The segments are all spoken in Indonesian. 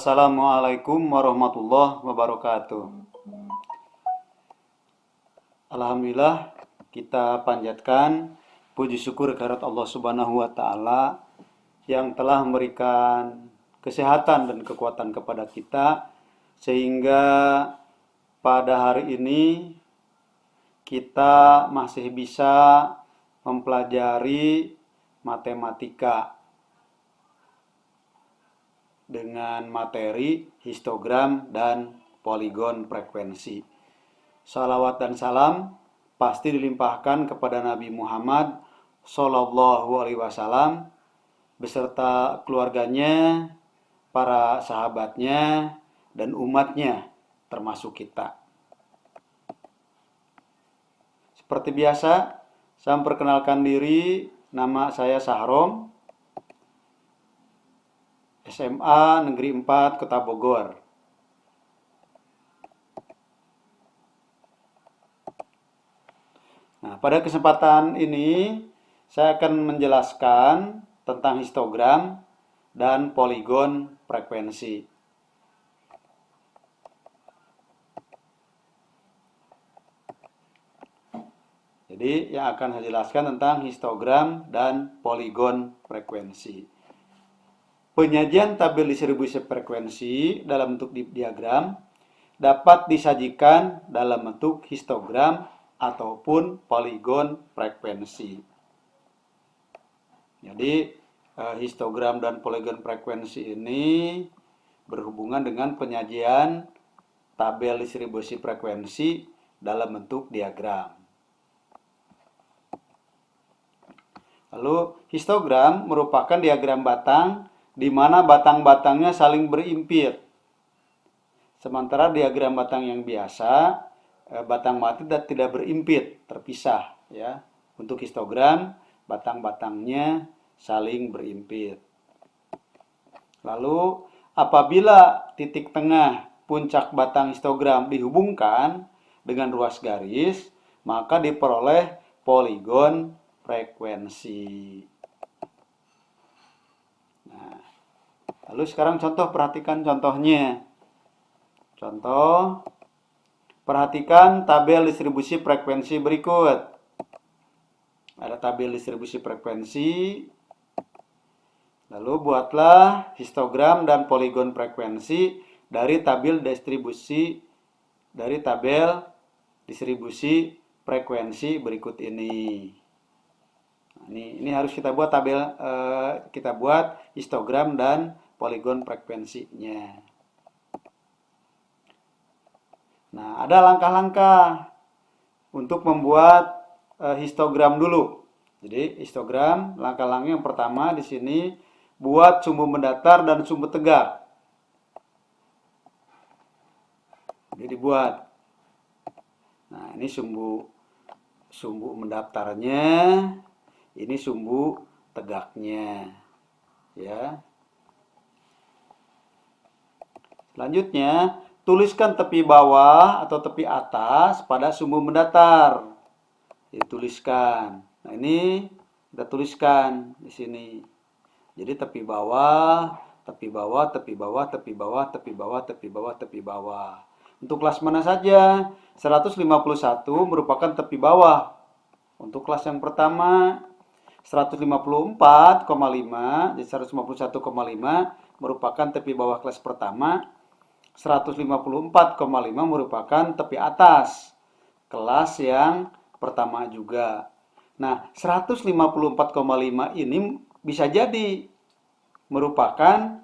Assalamualaikum warahmatullahi wabarakatuh. Alhamdulillah, kita panjatkan puji syukur kehadirat Allah Subhanahu wa taala yang telah memberikan kesehatan dan kekuatan kepada kita sehingga pada hari ini kita masih bisa mempelajari matematika dengan materi histogram dan poligon frekuensi. Salawat dan salam pasti dilimpahkan kepada Nabi Muhammad Sallallahu Alaihi Wasallam beserta keluarganya, para sahabatnya, dan umatnya termasuk kita. Seperti biasa, saya memperkenalkan diri, nama saya Sahrom, SMA Negeri 4 Kota Bogor. Nah, pada kesempatan ini saya akan menjelaskan tentang histogram dan poligon frekuensi. Jadi yang akan saya jelaskan tentang histogram dan poligon frekuensi. Penyajian tabel distribusi frekuensi dalam bentuk diagram dapat disajikan dalam bentuk histogram ataupun poligon frekuensi. Jadi histogram dan poligon frekuensi ini berhubungan dengan penyajian tabel distribusi frekuensi dalam bentuk diagram. Lalu histogram merupakan diagram batang di mana batang-batangnya saling berimpit. Sementara diagram batang yang biasa, batang-batang tidak berimpit, terpisah, ya. Untuk histogram, batang-batangnya saling berimpit. Lalu, apabila titik tengah puncak batang histogram dihubungkan dengan ruas garis, maka diperoleh poligon frekuensi. Lalu sekarang contoh, perhatikan contohnya. Contoh, perhatikan tabel distribusi frekuensi berikut. Ada tabel distribusi frekuensi. Lalu buatlah histogram dan poligon frekuensi dari tabel distribusi frekuensi berikut ini. Ini harus kita buat kita buat histogram dan poligon frekuensinya. Nah, ada langkah-langkah untuk membuat histogram dulu. Jadi, histogram, langkah-langkah yang pertama di sini buat sumbu mendatar dan sumbu tegak. Jadi dibuat. Nah, ini sumbu mendatarnya, ini sumbu tegaknya. Ya. Selanjutnya, tuliskan tepi bawah atau tepi atas pada sumbu mendatar. Dituliskan. Nah, ini kita tuliskan di sini. Jadi tepi bawah, tepi bawah, tepi bawah, tepi bawah, tepi bawah, tepi bawah, tepi bawah. Untuk kelas mana saja? 151 merupakan tepi bawah. Untuk kelas yang pertama 154,5, jadi 151,5 merupakan tepi bawah kelas pertama. 154,5 merupakan tepi atas kelas yang pertama juga. Nah, 154,5 ini bisa jadi merupakan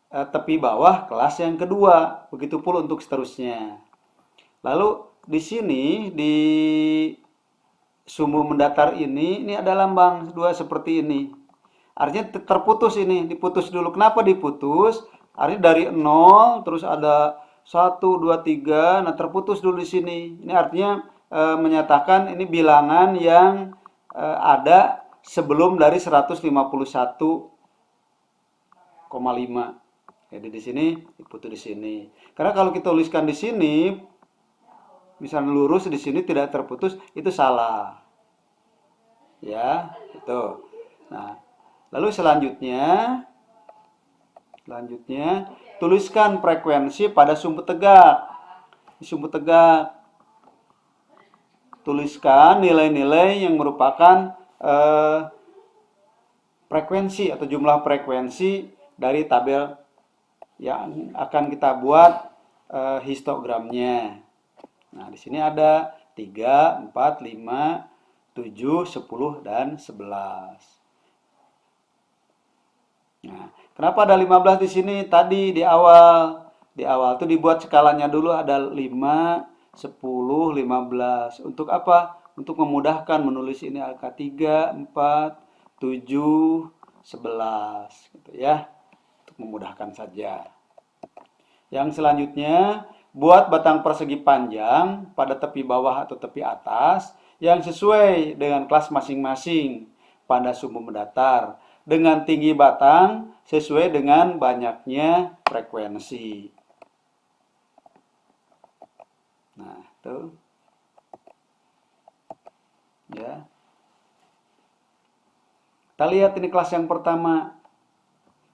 tepi bawah kelas yang kedua. Begitu pula untuk seterusnya. Lalu di sini di sumbu mendatar ini ada lambang dua seperti ini. Artinya terputus ini, diputus dulu. Kenapa diputus? Artinya dari 0 terus ada 1, 2, 3. Nah, terputus dulu di sini. Ini artinya menyatakan ini bilangan yang ada sebelum dari 151,5. Jadi di sini diputus di sini. Karena kalau kita tuliskan di sini misalnya lurus di sini tidak terputus, itu salah. Ya, itu. Nah, lalu selanjutnya Selanjutnya, tuliskan frekuensi pada sumbu tegak. Di sumbu tegak, tuliskan nilai-nilai yang merupakan frekuensi atau jumlah frekuensi dari tabel yang akan kita buat histogramnya. Nah, di sini ada 3, 4, 5, 7, 10, dan 11. Nah, kenapa ada 15 di sini? Tadi di awal. Di awal tuh dibuat skalanya dulu ada 5, 10, 15. Untuk apa? Untuk memudahkan menulis ini angka 3, 4, 7, 11 gitu ya. Untuk memudahkan saja. Yang selanjutnya, buat batang persegi panjang pada tepi bawah atau tepi atas yang sesuai dengan kelas masing-masing pada sumbu mendatar dengan tinggi batang sesuai dengan banyaknya frekuensi. Nah, tuh. Ya. Kita lihat ini kelas yang pertama.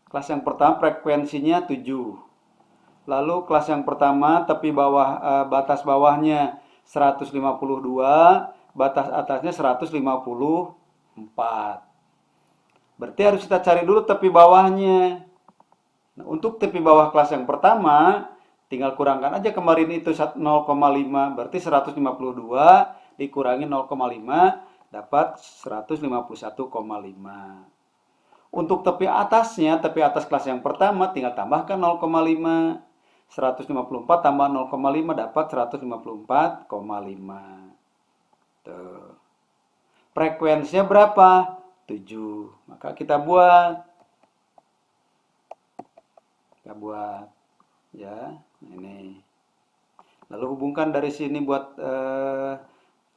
Kelas yang pertama frekuensinya 7. Lalu kelas yang pertama tepi bawah batas bawahnya 152, batas atasnya 154. Berarti harus kita cari dulu tepi bawahnya. Nah, untuk tepi bawah kelas yang pertama tinggal kurangkan aja kemarin itu 0,5, berarti 152 dikurangi 0,5 dapat 151,5. Untuk tepi atasnya, tepi atas kelas yang pertama tinggal tambahkan 0,5. 154 tambah 0,5 dapat 154,5. Tuh. Frekuensinya berapa? 7. Maka kita buat. Ya, ini. Lalu hubungkan dari sini buat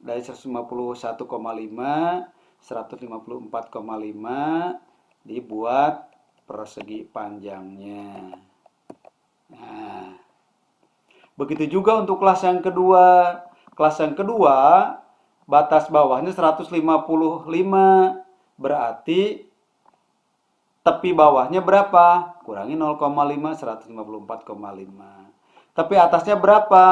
dari 151,5, 154,5 dibuat persegi panjangnya. Nah, begitu juga untuk kelas yang kedua. Kelas yang kedua, batas bawahnya 155. Berarti tepi bawahnya berapa? Kurangi 0,5, 154,5. Tepi atasnya berapa?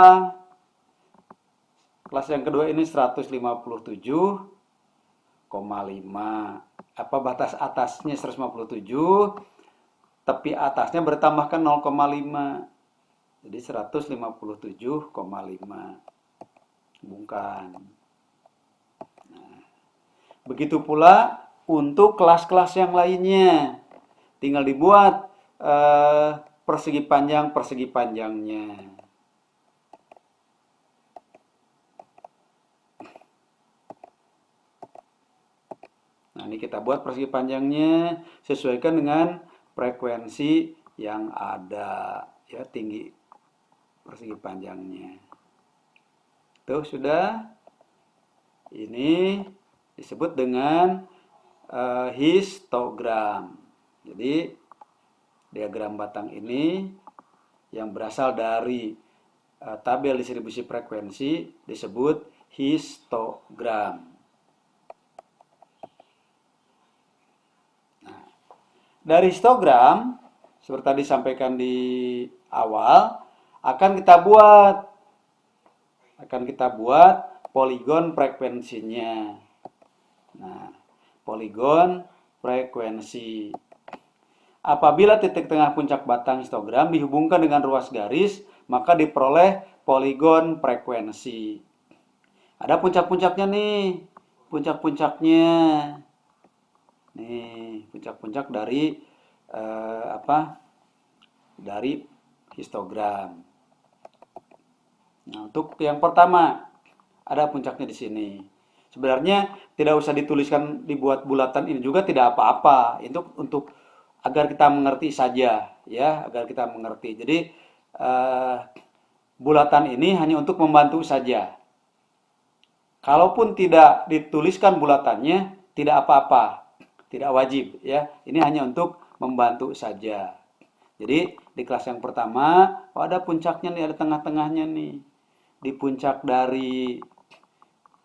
Kelas yang kedua ini 157,5. Apa batas atasnya 157? Tepi atasnya bertambahkan 0,5. Jadi 157,5. Hubungkan. Nah, begitu pula untuk kelas-kelas yang lainnya. Tinggal dibuat persegi panjangnya. Nah, ini kita buat persegi panjangnya sesuaikan dengan frekuensi yang ada, ya, tinggi persegi panjangnya. Tuh sudah. Ini disebut dengan histogram. Jadi diagram batang ini yang berasal dari tabel distribusi frekuensi disebut histogram. Dari histogram, seperti tadi disampaikan di awal, akan kita buat poligon frekuensinya. Nah, poligon frekuensi. Apabila titik tengah puncak batang histogram dihubungkan dengan ruas garis, maka diperoleh poligon frekuensi. Ada puncak-puncaknya nih, puncak-puncaknya. Nih, puncak-puncak dari dari histogram. Nah, untuk yang pertama ada puncaknya di sini. Sebenarnya tidak usah dituliskan, dibuat bulatan ini juga tidak apa-apa. Itu untuk agar kita mengerti saja, ya, agar kita mengerti. Jadi bulatan ini hanya untuk membantu saja. Kalaupun tidak dituliskan bulatannya, tidak apa-apa. Tidak wajib, ya. Ini hanya untuk membantu saja. Jadi di kelas yang pertama, ada puncaknya nih, ada tengah-tengahnya nih. Di puncak dari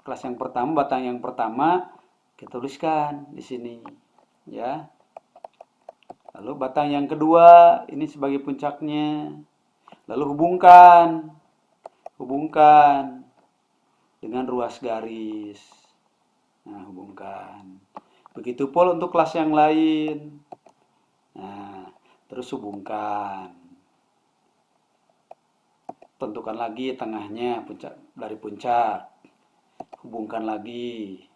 kelas yang pertama, batang yang pertama, kita tuliskan di sini, ya. Lalu batang yang kedua ini sebagai puncaknya. Lalu hubungkan dengan ruas garis. Nah, hubungkan. Begitu pula untuk kelas yang lain. Nah, terus hubungkan. Tentukan lagi tengahnya dari puncak. Hubungkan lagi.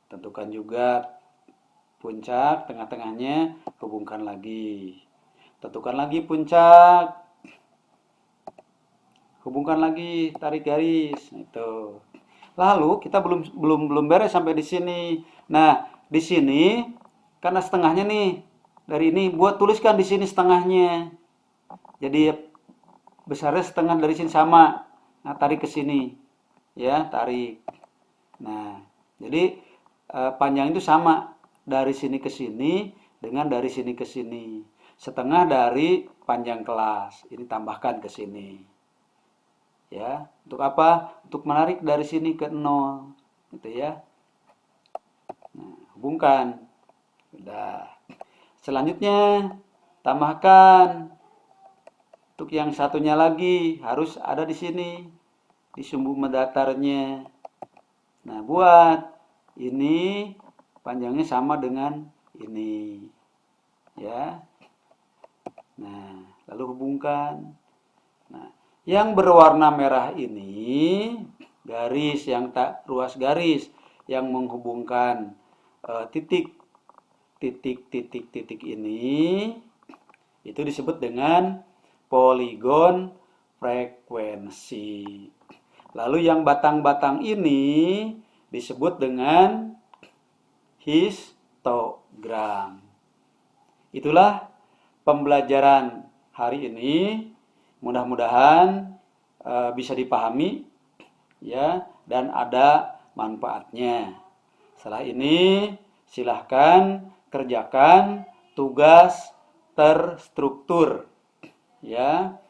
Tentukan juga puncak, tengah-tengahnya, hubungkan lagi. Tentukan lagi puncak, hubungkan lagi, tarik garis. Itu. Lalu kita belum beres sampai di sini. Nah, di sini karena setengahnya nih dari ini, tuliskan di sini setengahnya. Jadi besarnya setengah dari sini sama. Nah, tarik ke sini. Ya, tarik. Nah, jadi panjang itu sama dari sini ke sini dengan dari sini ke sini. Setengah dari panjang kelas. Ini tambahkan ke sini. Ya, untuk apa? Untuk menarik dari sini ke 0. Gitu ya. Nah, hubungkan. Sudah. Selanjutnya tambahkan untuk yang satunya lagi harus ada di sini di sumbu mendatarnya. Nah, buat ini panjangnya sama dengan ini. Ya. Nah, lalu hubungkan. Nah, yang berwarna merah ini garis yang ruas garis yang menghubungkan titik ini itu disebut dengan poligon frekuensi. Lalu yang batang-batang ini disebut dengan histogram. Itulah pembelajaran hari ini. Mudah-mudahan bisa dipahami ya dan ada manfaatnya. Setelah ini silahkan kerjakan tugas terstruktur ya.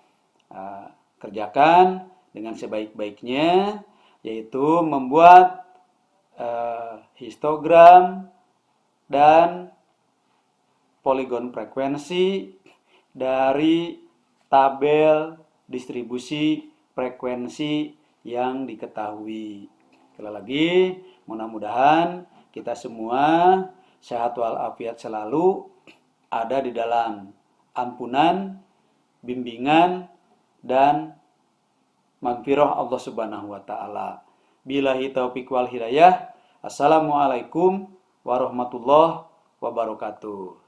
Kerjakan dengan sebaik-baiknya, yaitu membuat histogram dan poligon frekuensi dari tabel distribusi frekuensi yang diketahui. Sekali lagi, mudah-mudahan kita semua sehat walafiat selalu, ada di dalam ampunan, bimbingan, dan magfirah Allah Subhanahu wa taala. Billahi taufiq wal hidayah. Assalamualaikum warahmatullahi wabarakatuh.